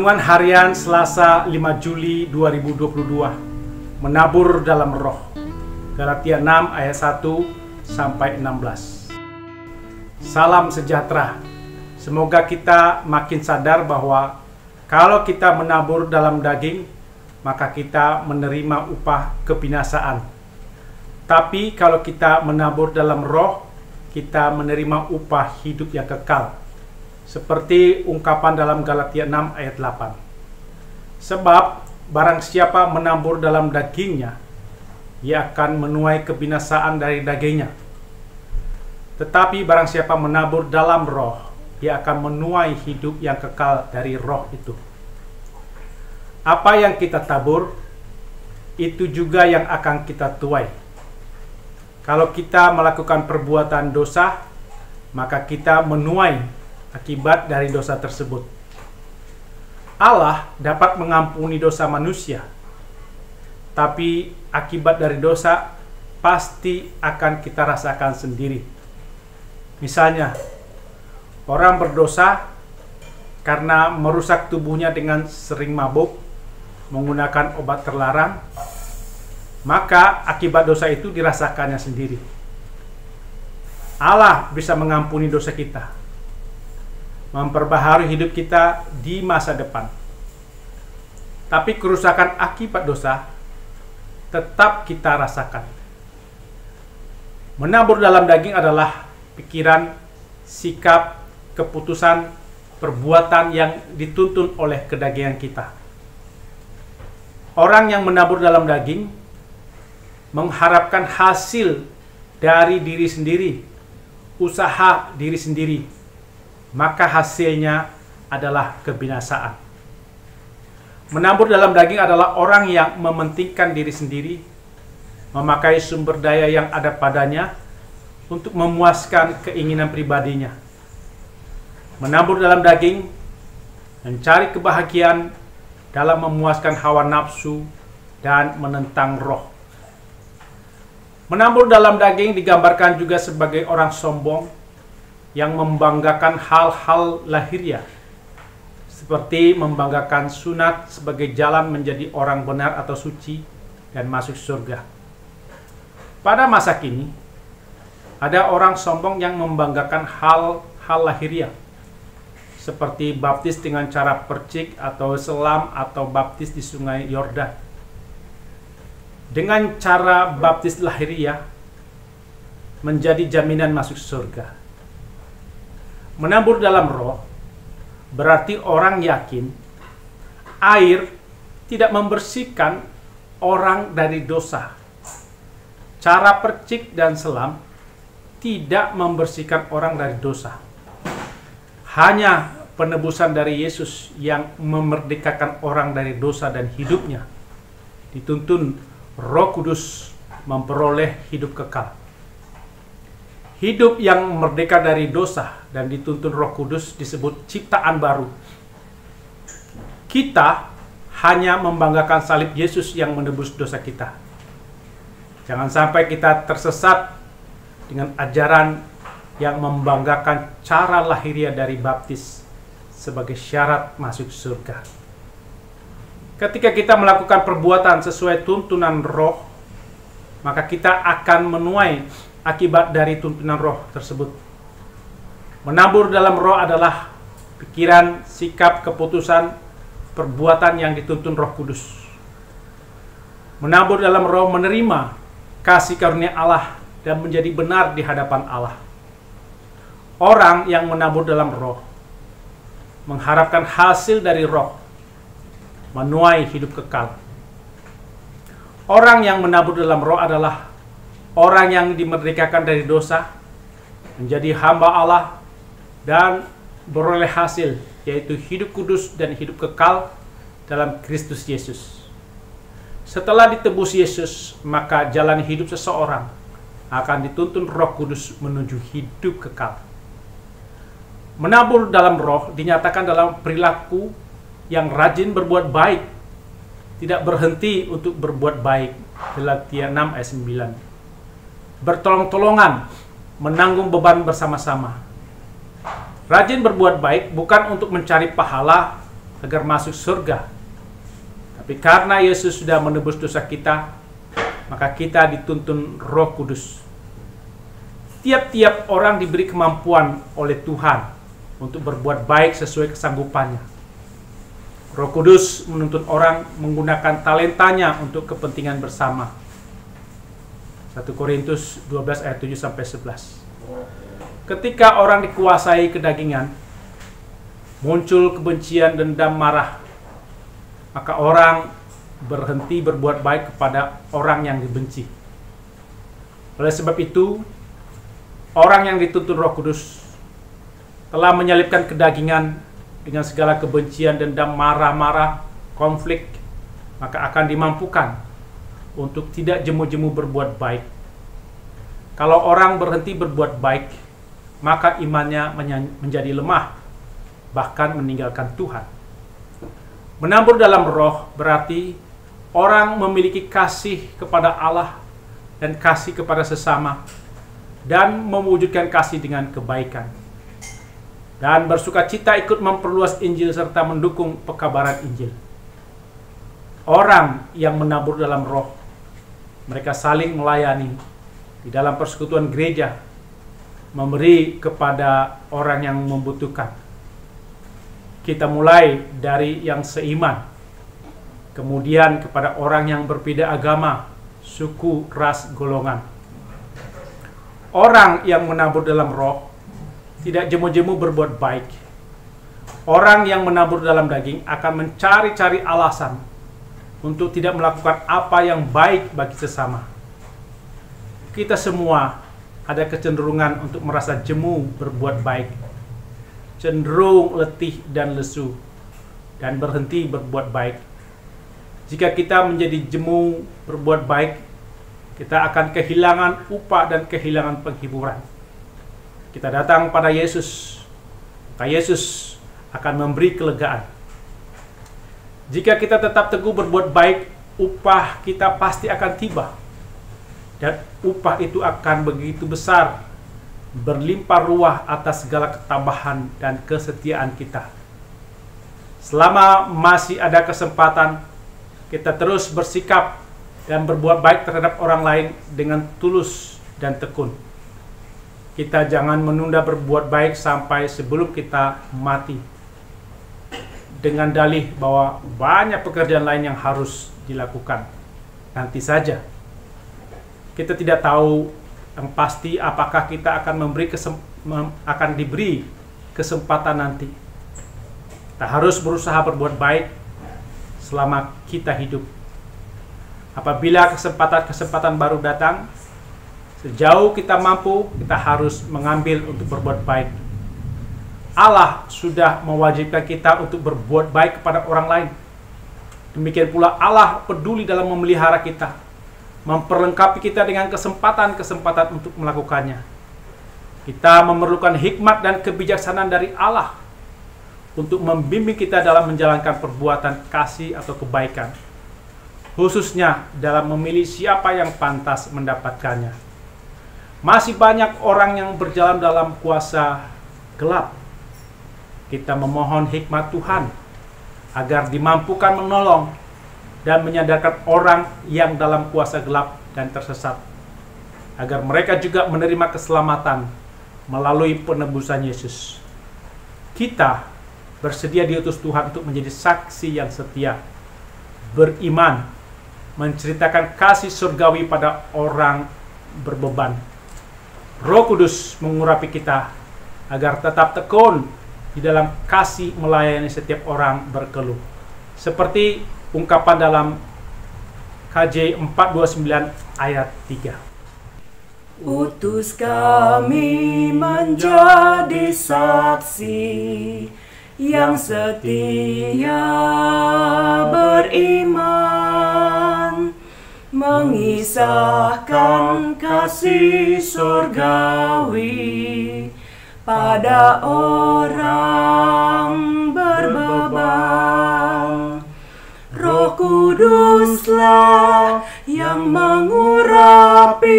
Renungan Harian Selasa 5 Juli 2022. Menabur dalam roh. Galatia 6 ayat 1 sampai 16. Salam sejahtera. Semoga kita makin sadar bahwa kalau kita menabur dalam daging, maka kita menerima upah kebinasaan. Tapi kalau kita menabur dalam roh, kita menerima upah hidup yang kekal. Seperti ungkapan dalam Galatia 6 ayat 8. Sebab barang siapa menabur dalam dagingnya, ia akan menuai kebinasaan dari dagingnya. Tetapi barang siapa menabur dalam roh, ia akan menuai hidup yang kekal dari roh itu. Apa yang kita tabur, itu juga yang akan kita tuai. Kalau kita melakukan perbuatan dosa, maka kita menuai akibat dari dosa tersebut. Allah dapat mengampuni dosa manusia, tapi akibat dari dosa pasti akan kita rasakan sendiri. Misalnya, orang berdosa karena merusak tubuhnya dengan sering mabuk, menggunakan obat terlarang, maka akibat dosa itu dirasakannya sendiri. Allah bisa mengampuni dosa kita, memperbaharui hidup kita di masa depan. Tapi kerusakan akibat dosa tetap kita rasakan. Menabur dalam daging adalah pikiran, sikap, keputusan, perbuatan yang dituntun oleh kedagingan kita. Orang yang menabur dalam daging mengharapkan hasil dari diri sendiri, usaha diri sendiri, maka hasilnya adalah kebinasaan. Menabur dalam daging adalah orang yang mementingkan diri sendiri, memakai sumber daya yang ada padanya untuk memuaskan keinginan pribadinya. Menabur dalam daging, mencari kebahagiaan dalam memuaskan hawa nafsu dan menentang roh. Menabur dalam daging digambarkan juga sebagai orang sombong yang membanggakan hal-hal lahiriah, seperti membanggakan sunat sebagai jalan menjadi orang benar atau suci dan masuk surga. Pada masa kini, ada orang sombong yang membanggakan hal-hal lahiriah, seperti baptis dengan cara percik atau selam atau baptis di sungai Yordan. Dengan cara baptis lahiriah menjadi jaminan masuk surga. Menabur dalam roh berarti orang yakin air tidak membersihkan orang dari dosa. Cara percik dan selam tidak membersihkan orang dari dosa. Hanya penebusan dari Yesus yang memerdekakan orang dari dosa dan hidupnya dituntun Roh Kudus memperoleh hidup kekal. Hidup yang merdeka dari dosa dan dituntun Roh Kudus disebut ciptaan baru. Kita hanya membanggakan salib Yesus yang menebus dosa kita. Jangan sampai kita tersesat dengan ajaran yang membanggakan cara lahiriah dari baptis sebagai syarat masuk surga. Ketika kita melakukan perbuatan sesuai tuntunan Roh, maka kita akan menuai akibat dari tuntunan roh tersebut. Menabur dalam roh adalah pikiran, sikap, keputusan, perbuatan yang dituntun Roh Kudus. Menabur dalam roh menerima kasih karunia Allah dan menjadi benar di hadapan Allah. Orang yang menabur dalam roh mengharapkan hasil dari roh, menuai hidup kekal. Orang yang menabur dalam roh adalah orang yang dimerdekakan dari dosa, menjadi hamba Allah, dan beroleh hasil, yaitu hidup kudus dan hidup kekal dalam Kristus Yesus. Setelah ditebus Yesus, maka jalan hidup seseorang akan dituntun Roh Kudus menuju hidup kekal. Menabur dalam roh dinyatakan dalam perilaku yang rajin berbuat baik, tidak berhenti untuk berbuat baik. Galatia 6 ayat 9. Bertolong-tolongan, menanggung beban bersama-sama. Rajin berbuat baik bukan untuk mencari pahala agar masuk surga. Tapi karena Yesus sudah menebus dosa kita, maka kita dituntun Roh Kudus. Tiap-tiap orang diberi kemampuan oleh Tuhan untuk berbuat baik sesuai kesanggupannya. Roh Kudus menuntun orang menggunakan talentanya untuk kepentingan bersama. 1 Korintus 12 ayat 7-11. Ketika orang dikuasai kedagingan, muncul kebencian, dendam, marah, maka orang berhenti berbuat baik kepada orang yang dibenci. Oleh sebab itu, orang yang dituntun Roh Kudus telah menyelipkan kedagingan dengan segala kebencian, dendam, marah-marah, konflik, maka akan dimampukan untuk tidak jemu-jemu berbuat baik. Kalau orang berhenti berbuat baik, maka imannya menjadi lemah, bahkan meninggalkan Tuhan. Menabur dalam roh berarti orang memiliki kasih kepada Allah dan kasih kepada sesama, dan mewujudkan kasih dengan kebaikan, dan bersukacita ikut memperluas Injil serta mendukung pekabaran Injil. Orang yang menabur dalam roh, mereka saling melayani di dalam persekutuan gereja, memberi kepada orang yang membutuhkan. Kita mulai dari yang seiman, kemudian kepada orang yang berbeda agama, suku, ras, golongan. Orang yang menabur dalam roh tidak jemu-jemu berbuat baik. Orang yang menabur dalam daging akan mencari-cari alasan untuk tidak melakukan apa yang baik bagi sesama. Kita semua ada kecenderungan untuk merasa jemu berbuat baik, cenderung letih dan lesu, dan berhenti berbuat baik. Jika kita menjadi jemu berbuat baik, kita akan kehilangan upah dan kehilangan penghiburan. Kita datang pada Yesus, maka Yesus akan memberi kelegaan. Jika kita tetap teguh berbuat baik, upah kita pasti akan tiba. Dan upah itu akan begitu besar, berlimpah ruah atas segala ketabahan dan kesetiaan kita. Selama masih ada kesempatan, kita terus bersikap dan berbuat baik terhadap orang lain dengan tulus dan tekun. Kita jangan menunda berbuat baik sampai sebelum kita mati, dengan dalih bahwa banyak pekerjaan lain yang harus dilakukan nanti saja. Kita tidak tahu yang pasti apakah kita akan diberi kesempatan nanti. Kita harus berusaha berbuat baik selama kita hidup. Apabila kesempatan baru datang, sejauh kita mampu, kita harus mengambil untuk berbuat baik. Allah sudah mewajibkan kita untuk berbuat baik kepada orang lain. Demikian pula Allah peduli dalam memelihara kita, memperlengkapi kita dengan kesempatan-kesempatan untuk melakukannya. Kita memerlukan hikmat dan kebijaksanaan dari Allah untuk membimbing kita dalam menjalankan perbuatan kasih atau kebaikan, khususnya dalam memilih siapa yang pantas mendapatkannya. Masih banyak orang yang berjalan dalam kuasa gelap. Kita memohon hikmat Tuhan agar dimampukan menolong dan menyadarkan orang yang dalam kuasa gelap dan tersesat, agar mereka juga menerima keselamatan melalui penebusan Yesus. Kita bersedia diutus Tuhan untuk menjadi saksi yang setia, beriman, menceritakan kasih surgawi pada orang berbeban. Roh Kudus mengurapi kita agar tetap tekun di dalam kasih melayani setiap orang berkeluh. Seperti ungkapan dalam KJ 429 ayat 3. Utus kami menjadi saksi yang setia beriman, mengisahkan kasih surgawi pada orang berbeban. Roh Kuduslah yang mengurapi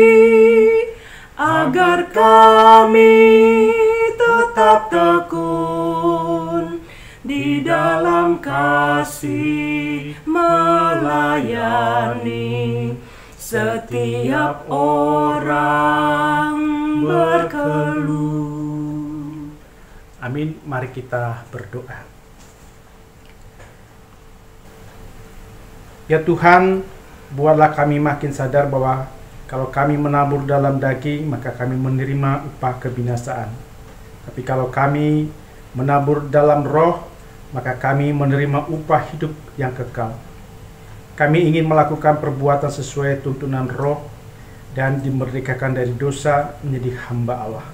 agar kami tetap tekun di dalam kasih melayani setiap orang berkeluh. Amin. Mari kita berdoa. Ya Tuhan, buatlah kami makin sadar bahwa kalau kami menabur dalam daging, maka kami menerima upah kebinasaan. Tapi kalau kami menabur dalam roh, maka kami menerima upah hidup yang kekal. Kami ingin melakukan perbuatan sesuai tuntunan roh dan dimerdekakan dari dosa menjadi hamba Allah.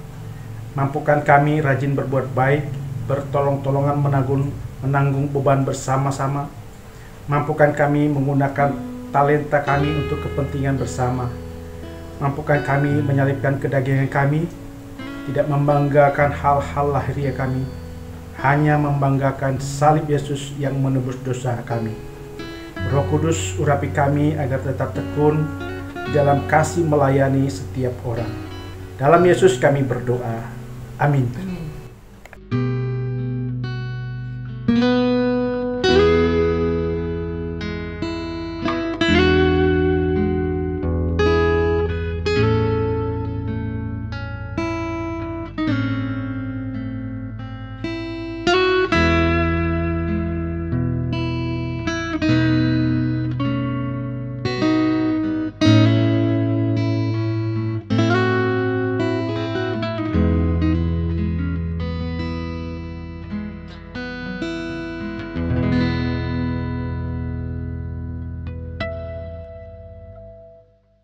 Mampukan kami rajin berbuat baik, bertolong-tolongan menanggung beban bersama-sama. Mampukan kami menggunakan talenta kami untuk kepentingan bersama. Mampukan kami menyalipkan kedagingan kami, tidak membanggakan hal-hal lahiriah kami, hanya membanggakan salib Yesus yang menebus dosa kami. Roh Kudus, urapi kami agar tetap tekun di dalam kasih melayani setiap orang. Dalam Yesus kami berdoa. Amin.